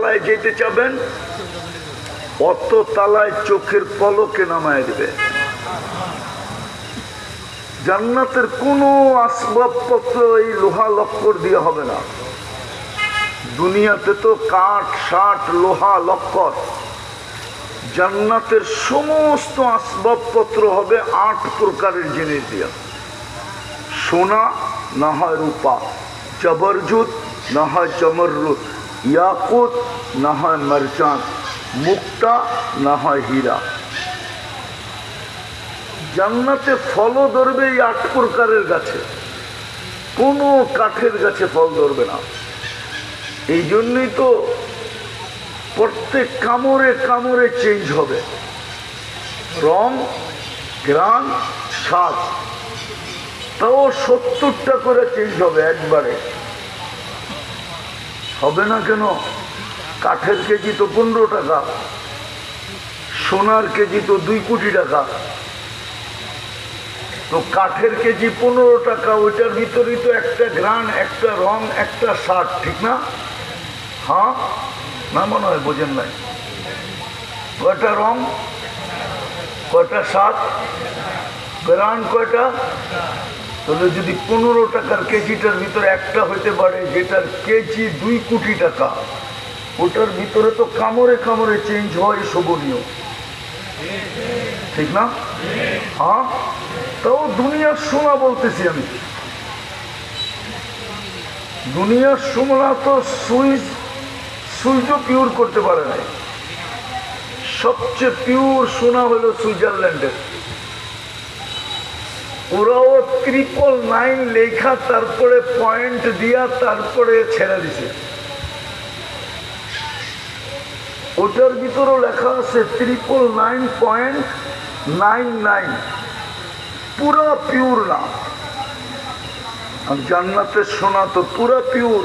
তালায় যেতে চাবেন অত তালায় চোখের পলকে নামায় দেবে। জান্নাতের কোনো আসবাবপত্র এই লোহা লক্কর দিয়ে হবে না। দুনিয়াতে তো কাঠ ষাট লোহা লক্কর, জান্নাতের সমস্ত আসবাবপত্র হবে 8 প্রকারের জিনিস দিয়ে। সোনা না হয় রূপা, জবরজুত না হয় জমররুত, ইয়াকুত না হয় মারজান, মুক্তা না হয় হীরা। জান্নাতে ফলও ধরবে এই 8 প্রকারের গাছে, কোনো কাঠের গাছে ফল ধরবে না। এই জন্যই তো প্রত্যেক কামড়ে কামড়ে চেঞ্জ হবে রং, ঘ্রাণ, স্বাদ, তাও 70টা করে চেঞ্জ হবে একবারে। হবে না কেন? কাঠের কেজি তো 15 টাকা, সোনার কেজি তো 2 কোটি টাকা। তো কাঠের কেজি 15 টাকা, ওইটার ভিতরেই তো একটা ঘ্রাণ, একটা রং, একটা স্বাদ, ঠিক না? হ্যাঁ না, মনে হয় বোঝেন নাই। কয়টা রং, কয়টা স্বাদ, ঘ্রাণ কয়টা? তাহলে যদি 15 টাকার কেজিটার ভিতরে একটা হইতে পারে যেটার কেজি 2 কোটি টাকা, ওটার ভিতরে তো কামড়ে কামড়ে চেঞ্জ হয় শোভনীয়, ঠিক না? হ্যাঁ, তাও দুনিয়ার সোনা বলতেছি আমি। দুনিয়ার সোনা তো সুইচও পিওর করতে পারে নাই। সবচেয়ে পিওর সোনা হলো সুইজারল্যান্ডের। ওরাও 999 লেখা, তারপরে পয়েন্ট দিয়া তারপরে ছেড়ে দিছে। ওটার ভিতরেও লেখা আছে 999.99, পুরা পিওর না। আর জান্নাতের সোনা তো পুরা পিওর।